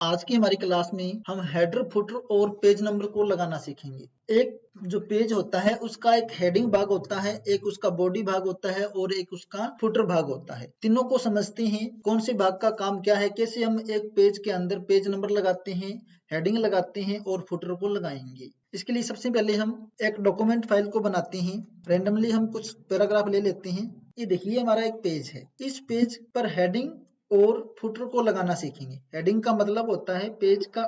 आज की हमारी क्लास में हम हेडर, फुटर और पेज नंबर को लगाना सीखेंगे। एक जो पेज होता है उसका एक हेडिंग भाग होता है, एक उसका बॉडी भाग होता है और एक उसका फुटर भाग होता है। तीनों को समझते हैं कौन से भाग का काम क्या है, कैसे हम एक पेज के अंदर पेज नंबर लगाते हैं, हेडिंग लगाते हैं और फुटर को लगाएंगे। इसके लिए सबसे पहले हम एक डॉक्यूमेंट फाइल को बनाते हैं। रैंडमली हम कुछ पैराग्राफ ले लेते हैं। ये देखिए हमारा एक पेज है। इस पेज पर हेडिंग और फुटर को लगाना सीखेंगे। हेडिंग का मतलब होता है पेज का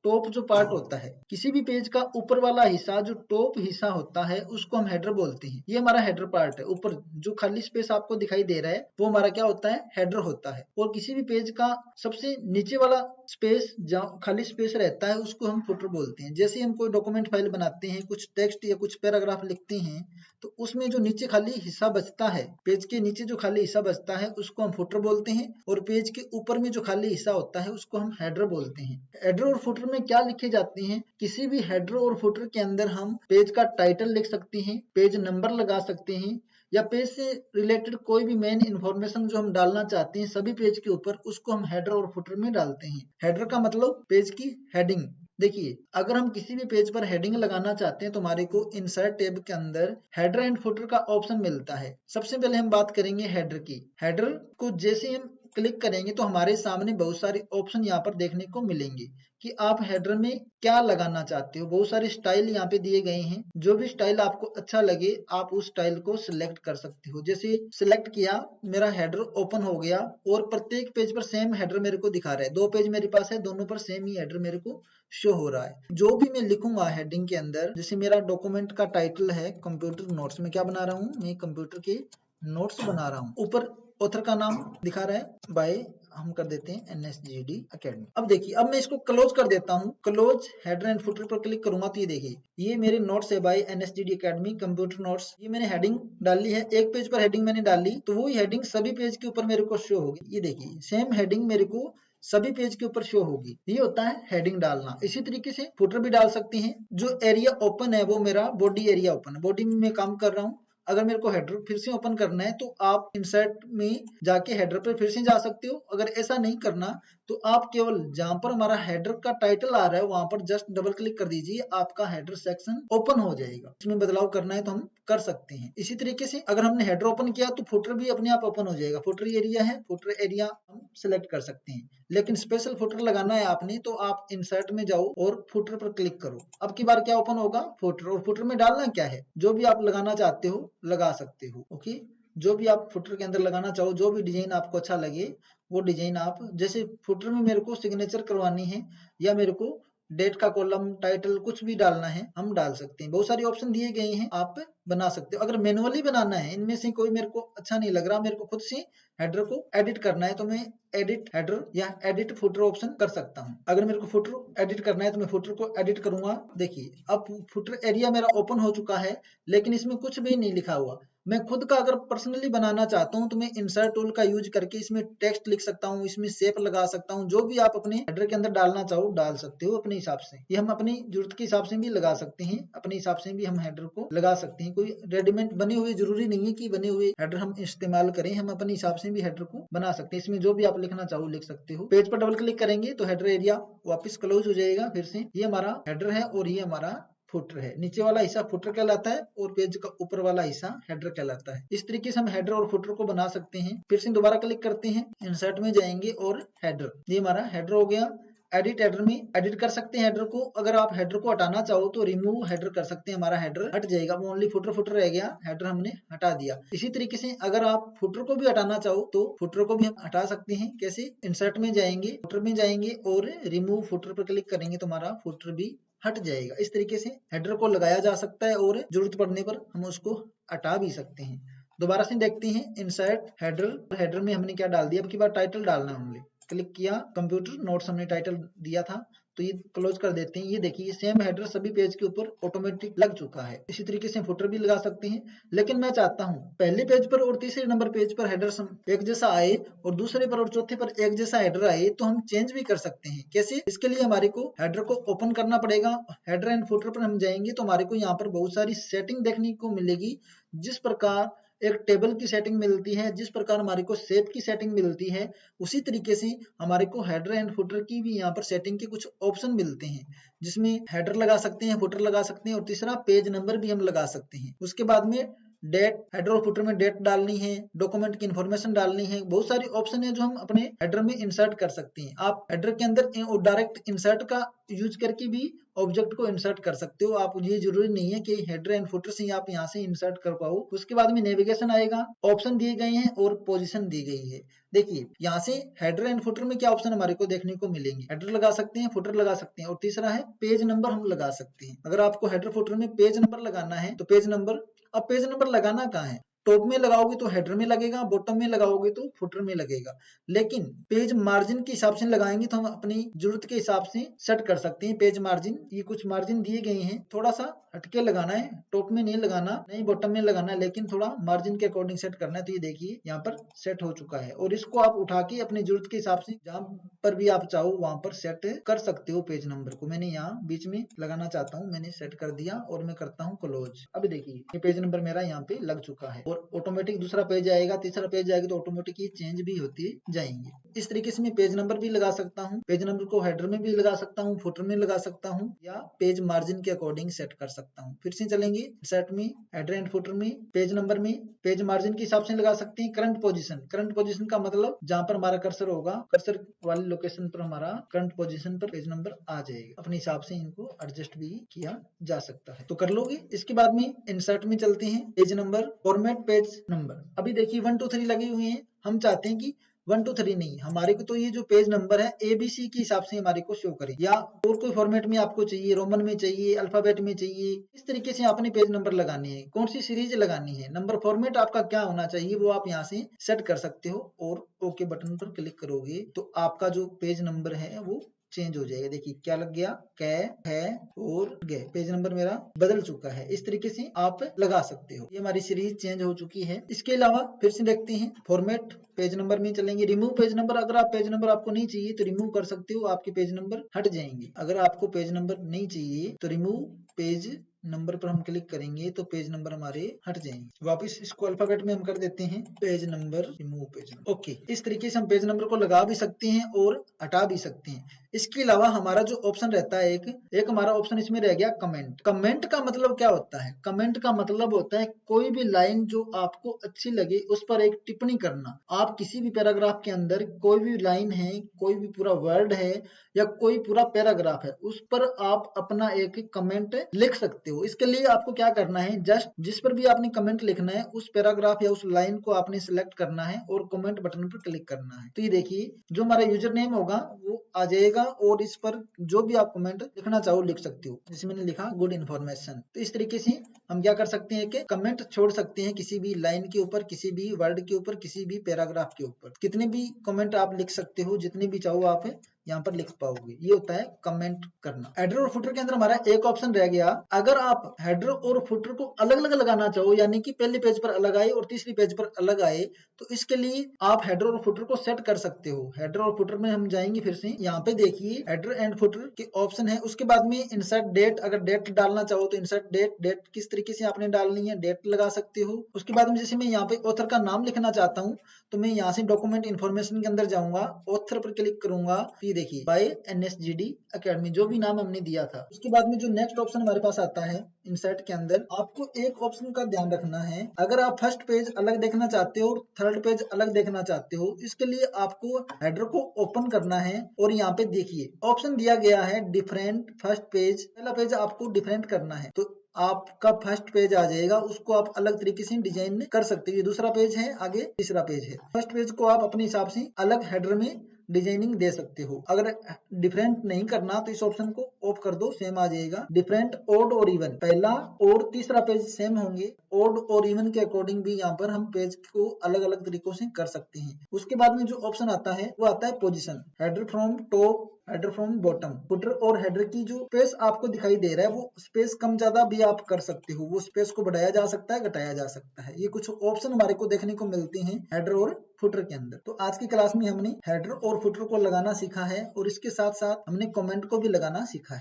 टॉप जो पार्ट होता है, किसी भी पेज का ऊपर वाला हिस्सा जो टॉप हिस्सा होता है उसको हम हेडर बोलते हैं। ये हमारा हेडर पार्ट है। ऊपर जो खाली स्पेस आपको दिखाई दे रहा है वो हमारा क्या होता है, हेडर होता है। और किसी भी पेज का सबसे नीचे वाला स्पेस जहाँ खाली स्पेस रहता है उसको हम फुटर बोलते हैं। जैसे हम कोई डॉक्यूमेंट फाइल बनाते हैं, कुछ टेक्स्ट या कुछ पैराग्राफ लिखते हैं, तो उसमें जो नीचे खाली हिस्सा बचता है, पेज के नीचे जो खाली हिस्सा बचता है उसको हम फुटर बोलते हैं। और पेज के ऊपर में जो खाली हिस्सा होता है उसको हम हेडर बोलते हैं। हेडर और फुटर में क्या लिखे जाते हैं, किसी भी हेडर और फुटर के अंदर हम पेज का टाइटल लिख सकते हैं, पेज नंबर लगा सकते हैं, या पेज से रिलेटेड कोई भी मेन इंफॉर्मेशन जो हम डालना चाहते हैं सभी पेज के ऊपर, उसको हम हेडर और फुटर में डालते हैं। हेडर का मतलब पेज की हेडिंग। देखिए अगर हम किसी भी पेज पर हेडिंग लगाना चाहते हैं तो हमारे को इंसर्ट टैब के अंदर हेडर एंड फुटर का ऑप्शन मिलता है। सबसे पहले हम बात करेंगे हेडर की। हेडर को जैसे हम क्लिक करेंगे तो हमारे सामने बहुत सारे ऑप्शन यहाँ पर देखने को मिलेंगे कि आप हेडर में क्या लगाना चाहते हो। बहुत सारे स्टाइल यहाँ पे दिए गए हैं। जो भी स्टाइल आपको अच्छा लगे आप उस स्टाइल को सिलेक्ट कर सकते हो। जैसे सिलेक्ट किया, मेरा हेडर ओपन हो गया और प्रत्येक पेज पर सेम हेडर मेरे को दिखा रहा है। दो पेज मेरे पास है, दोनों पर सेम ही हेडर मेरे को शो हो रहा है। जो भी मैं लिखूंगा हेडिंग के अंदर, जैसे मेरा डॉक्यूमेंट का टाइटल है कंप्यूटर नोट्स, में क्या बना रहा हूँ, मैं कंप्यूटर के नोट्स बना रहा हूँ। ऊपर ऑथर का नाम दिखा रहा है, बाय हम कर देते हैं NSGD Academy। अब देखिए अब मैं इसको क्लोज कर देता हूँ। क्लोज हेडर एंड फुटर पर क्लिक करूंगा तो ये देखिए ये मेरे नोट्स है by NSGD Academy computer notes. ये मैंने हेडिंग डाली है, एक पेज पर हेडिंग मैंने डाली तो वो हेडिंग सभी पेज के ऊपर मेरे को शो होगी। ये देखिए सेम हेडिंग मेरे को सभी पेज के ऊपर शो होगी। ये होता है हेडिंग डालना। इसी तरीके से फुटर भी डाल सकते हैं। जो एरिया ओपन है वो मेरा बॉडी एरिया ओपन है, बॉडी में मैं काम कर रहा हूँ। अगर मेरे को हेडर फिर से ओपन करना है तो आप इंसर्ट में जाके हेडर पर फिर से जा सकते हो। अगर ऐसा नहीं करना तो आप केवल जहां पर हमारा हेडर का टाइटल आ रहा है वहां पर जस्ट डबल क्लिक कर दीजिए, आपका हेडर सेक्शन ओपन हो जाएगा। इसमें बदलाव करना है तो हम कर सकते हैं। इसी तरीके से अगर हमने हेडर ओपन किया तो फुटर भी अपने आप ओपन हो जाएगा। फुटर एरिया है, फुटर एरिया हम सिलेक्ट कर सकते हैं। लेकिन स्पेशल फुटर लगाना है आपने तो आप इंसर्ट में जाओ और फुटर पर क्लिक करो। अब की बार क्या ओपन होगा, फुटर। और फुटर में डालना क्या है, जो भी आप लगाना चाहते हो लगा सकते हो। ओके, जो भी आप फुटर के अंदर लगाना चाहो, जो भी डिजाइन आपको अच्छा लगे वो डिजाइन आप, जैसे फुटर में मेरे को सिग्नेचर करवानी है या मेरे को डेट का कॉलम, टाइटल कुछ भी डालना है हम डाल सकते हैं। बहुत सारे ऑप्शन दिए गए हैं, आप बना सकते हो। अगर मैनुअली बनाना है, इनमें से कोई मेरे को अच्छा नहीं लग रहा, मेरे को खुद से हेडर को एडिट करना है तो मैं एडिट हेडर या एडिट फुटर ऑप्शन कर सकता हूँ। अगर मेरे को फुटर एडिट करना है तो मैं फुटर को एडिट करूंगा। देखिए अब फुटर एरिया मेरा ओपन हो चुका है लेकिन इसमें कुछ भी नहीं लिखा हुआ। मैं खुद का अगर पर्सनली बनाना चाहता हूं तो मैं इंसर्ट टूल का यूज करके इसमें टेक्स्ट लिख सकता हूं, इसमें शेप लगा सकता हूं। जो भी आप अपने हेडर के अंदर डालना चाहो डाल सकते हो अपने हिसाब से। ये हम अपनी जरूरत के हिसाब से भी लगा सकते हैं, अपने हिसाब से भी हम हेडर को लगा सकते हैं। कोई रेडीमेड बने हुए जरूरी नहीं है कि बने हुए हेडर हम इस्तेमाल करें, हम अपने हिसाब से भी हेडर को बना सकते हैं। इसमें जो भी आप लिखना चाहो लिख सकते हो। पेज पर डबल क्लिक करेंगे तो हेडर एरिया वापस क्लोज हो जाएगा फिर से। ये हमारा हेडर है और ये हमारा फुटर है। नीचे वाला हिस्सा फुटर कहलाता है और पेज का ऊपर वाला हिस्सा हेडर कहलाता है। इस तरीके से हम हेडर और फुटर को बना सकते हैं। फिर से दोबारा क्लिक करते हैं, इंसर्ट में जाएंगे और हेडर, ये हमारा हेडर हो गया। एडिट हेडर में एडिट कर सकते हैं हेडर को। अगर आप हेडर को हटाना चाहो तो रिमूव हेडर कर सकते हैं, हमारा हेडर हट जाएगा। वो ओनली फुटर फुटर रह गया, हेडर हमने हटा दिया। इसी तरीके से अगर आप फुटर को भी हटाना चाहो तो फुटर को भी हम हटा सकते हैं। कैसे, इंसर्ट में जाएंगे, फुटर में जाएंगे और रिमूव फुटर पर क्लिक करेंगे तो हमारा फुटर भी हट जाएगा। इस तरीके से हेडर को लगाया जा सकता है और जरूरत पड़ने पर हम उसको हटा भी सकते हैं। दोबारा से देखते हैं, इंसर्ट हेडर, हेडर में हमने क्या डाल दिया, अब की बार टाइटल डालना है हमने। क्लिक किया, कंप्यूटर नोट्स हमने टाइटल दिया था तो ये क्लोज कर देते हैं। ये देखिए सेम हेडर सभी पेज के ऊपर ऑटोमेटिक लग चुका है। इसी तरीके से फुटर भी लगा सकते हैं। लेकिन मैं चाहता हूं पहले पेज पर और तीसरे नंबर पेज पर हेडर एक जैसा आए और दूसरे पर और चौथे पर एक जैसा हेडर आए तो हम चेंज भी कर सकते हैं। कैसे, इसके लिए हमारे को हेडर को ओपन करना पड़ेगा। हेडर एंड फुटर पर हम जाएंगे तो हमारे को यहाँ पर बहुत सारी सेटिंग देखने को मिलेगी। जिस प्रकार एक टेबल की सेटिंग मिलती है, जिस प्रकार हमारे को शेप की सेटिंग मिलती है, उसी तरीके से हमारे को हेडर एंड फुटर की भी यहाँ पर सेटिंग के कुछ ऑप्शन मिलते हैं, जिसमें हेडर लगा सकते हैं, फुटर लगा सकते हैं और तीसरा पेज नंबर भी हम लगा सकते हैं। उसके बाद में डेट, हेडर और फुटर में डेट डालनी है, डॉक्यूमेंट की इंफॉर्मेशन डालनी है, बहुत सारी ऑप्शन है जो हम अपने हेडर में इंसर्ट कर सकते हैं। आप हेडर के अंदर डायरेक्ट इंसर्ट का यूज करके भी ऑब्जेक्ट को इंसर्ट कर सकते हो। आप, ये जरूरी नहीं है कि हेडर एंड फुटर से आप यहाँ से इंसर्ट कर पाओ। उसके बाद में नेविगेशन आएगा, ऑप्शन दिए गए हैं और पोजीशन दी गई है। देखिए यहाँ से हेडर एंड फुटर में क्या ऑप्शन हमारे को देखने को मिलेंगे, हेडर लगा सकते हैं, फुटर लगा सकते हैं और तीसरा है पेज नंबर हम लगा सकते हैं। अगर आपको हेडर फुटर में पेज नंबर लगाना है तो पेज नंबर, अब पेज नंबर लगाना कहाँ है, टॉप में लगाओगे तो हेडर में लगेगा, बॉटम में लगाओगे तो फुटर में लगेगा। लेकिन पेज मार्जिन के हिसाब से लगाएंगे तो हम अपनी जरूरत के हिसाब से सेट कर सकते हैं पेज मार्जिन। ये कुछ मार्जिन दिए गए हैं, थोड़ा सा हटके लगाना है, टॉप में नहीं लगाना, नहीं बॉटम में लगाना है, लेकिन थोड़ा मार्जिन के अकॉर्डिंग सेट करना है। तो ये देखिए यहाँ पर सेट हो चुका है और इसको आप उठा के अपनी जरूरत के हिसाब से जहां पर भी आप चाहो वहां पर सेट कर सकते हो पेज नंबर को। मैंने यहाँ बीच में लगाना चाहता हूँ, मैंने सेट कर दिया और मैं करता हूँ क्लोज। अभी देखिए ये पेज नंबर मेरा यहाँ पे लग चुका है और ऑटोमेटिक दूसरा पेज आएगा, तीसरा पेज आएगा तो ऑटोमेटिक ये चेंज भी होती जाएंगे। इस तरीके से मैं पेज नंबर भी लगा सकता हूँ, पेज नंबर को हेडर में भी लगा सकता हूँ, फुटर में लगा सकता हूँ या पेज मार्जिन के अकॉर्डिंग सेट कर सकता हूँ। फिर से चलेंगे, सेट में, हेडर एंड फुटर में, पेज नंबर में, पेज मार्जिन के हिसाब से लगा सकते हैं। करंट पोजीशन, करंट पोजीशन का मतलब जहां पर हमारा कर्सर होगा, कर्सर वाली लोकेशन पर हमारा करंट पोजीशन पर पेज नंबर आ जाएगा। अपने हिसाब से इनको एडजस्ट भी किया जा सकता है, तो कर लोगे। इसके बाद में इंसर्ट में चलते हैं, page number, format page number. अभी देखिए 1 2 3 लगे हुए हैं, हम चाहते हैं कि 1 2 3 नहीं, हमारे को तो ये जो पेज नंबर है ABC के हिसाब से हमारे को शो करे, या और कोई फॉर्मेट में आपको चाहिए, रोमन में चाहिए, अल्फाबेट में चाहिए, इस तरीके से आपने पेज नंबर लगाने हैं, कौन सी सीरीज लगानी है, नंबर फॉर्मेट आपका क्या होना चाहिए वो आप यहाँ से सेट कर सकते हो और ओके बटन पर क्लिक करोगे तो आपका जो पेज नंबर है वो चेंज हो जाएगा। देखिए क्या लग गया, कै, है और गए, पेज नंबर मेरा बदल चुका है। इस तरीके से आप लगा सकते हो। ये हमारी सीरीज चेंज हो चुकी है। इसके अलावा फिर से देखते हैं, फॉर्मेट पेज नंबर में चलेंगे, रिमूव पेज नंबर। अगर आप पेज नंबर आपको नहीं चाहिए तो रिमूव कर सकते हो, आपके पेज नंबर हट जाएंगे। अगर आपको पेज नंबर नहीं चाहिए तो रिमूव पेज नंबर पर हम क्लिक करेंगे तो पेज नंबर हमारे हट जाएंगे। वापस इसको अल्फाबेट में हम कर देते हैं, page number, remove page number. Okay, इस तरीके से हम पेज नंबर को लगा भी सकते हैं और हटा भी सकते हैं। इसके अलावा हमारा जो ऑप्शन रहता है, एक हमारा ऑप्शन इसमें रह गया कमेंट। कमेंट का मतलब क्या होता है, कमेंट का मतलब होता है कोई भी लाइन जो आपको अच्छी लगे उस पर एक टिप्पणी करना। आप किसी भी पैराग्राफ के अंदर कोई भी लाइन है, कोई भी पूरा वर्ड है या कोई पूरा पैराग्राफ है, उस पर आप अपना एक कमेंट लिख सकते हो। इसके लिए आपको क्या करना है, जस्ट जिस पर भी आपने कमेंट लिखना है उस पैराग्राफ या उस लाइन को आपने सिलेक्ट करना है और कमेंट बटन पर क्लिक करना है। तो ये देखिए जो हमारा यूजर नेम होगा वो आ जाएगा और इस पर जो भी आप कमेंट लिखना चाहो लिख सकते हो। जैसे मैंने लिखा गुड इन्फॉर्मेशन। तो इस तरीके से हम क्या कर सकते हैं कि कमेंट छोड़ सकते हैं किसी भी लाइन के ऊपर, किसी भी वर्ड के ऊपर, किसी भी पैराग्राफ के ऊपर। कितने भी कमेंट आप लिख सकते हो, जितने भी चाहो आप यहाँ पर लिख पाओगे। ये होता है कमेंट करना। हेडर और फुटर के अंदर हमारा एक ऑप्शन रह गया, अगर आप हेडर और फुटर को अलग अलग लगाना चाहो, यानी कि पहले पेज पर अलग आए और तीसरी पेज पर अलग आए, तो इसके लिए आप हेडर और फुटर को सेट कर सकते हो। हेडर और फुटर में हम जाएंगे, फिर से यहाँ पे देखिए हेडर एंड फुटर के ऑप्शन है। उसके बाद में इंसर्ट डेट, अगर डेट डालना चाहो तो इंसर्ट डेट, डेट किस तरीके से आपने डालनी है, डेट लगा सकते हो। उसके बाद में जैसे मैं यहाँ पे ऑथर का नाम लिखना चाहता हूँ तो मैं यहाँ से डॉक्यूमेंट इन्फॉर्मेशन के अंदर जाऊंगा, ऑथर पर क्लिक करूंगा, ये देखिए बाय NSGD अकेडमी, जो भी नाम हमने दिया था। उसके बाद में जो नेक्स्ट ऑप्शन हमारे पास आता है इंसर्ट के अंदर, आपको एक ऑप्शन का ध्यान रखना है, अगर आप फर्स्ट पेज अलग देखना चाहते हो और थर्ड पेज अलग देखना चाहते हो, इसके लिए आपको हेडर को ओपन करना है और यहाँ पे देखिए ऑप्शन दिया गया है डिफरेंट फर्स्ट पेज। पहला पेज आपको डिफरेंट करना है तो आपका फर्स्ट पेज आ जाएगा, उसको आप अलग तरीके से डिजाइन कर सकते हो। ये दूसरा पेज है, आगे तीसरा पेज है। फर्स्ट पेज को आप अपने हिसाब से अलग हेडर में डिजाइनिंग दे सकते हो। अगर डिफरेंट नहीं करना तो इस ऑप्शन को ऑफ कर दो, सेम आ जाएगा। डिफरेंट, ओड और इवन, पहला और तीसरा पेज सेम होंगे। ओड और इवन के अकॉर्डिंग भी यहाँ पर हम पेज को अलग अलग तरीकों से कर सकते हैं। उसके बाद में जो ऑप्शन आता है वो आता है position, header from top, header from bottom. Footer और हेडर की जो स्पेस आपको दिखाई दे रहा है वो स्पेस कम ज्यादा भी आप कर सकते हो, वो स्पेस को बढ़ाया जा सकता है, घटाया जा सकता है। ये कुछ ऑप्शन हमारे को देखने को मिलते हैं हेडर और फुटर के अंदर। तो आज की क्लास में हमने हेडर और फुटर को लगाना सीखा है और इसके साथ साथ हमने कमेंट को भी लगाना सीखा है।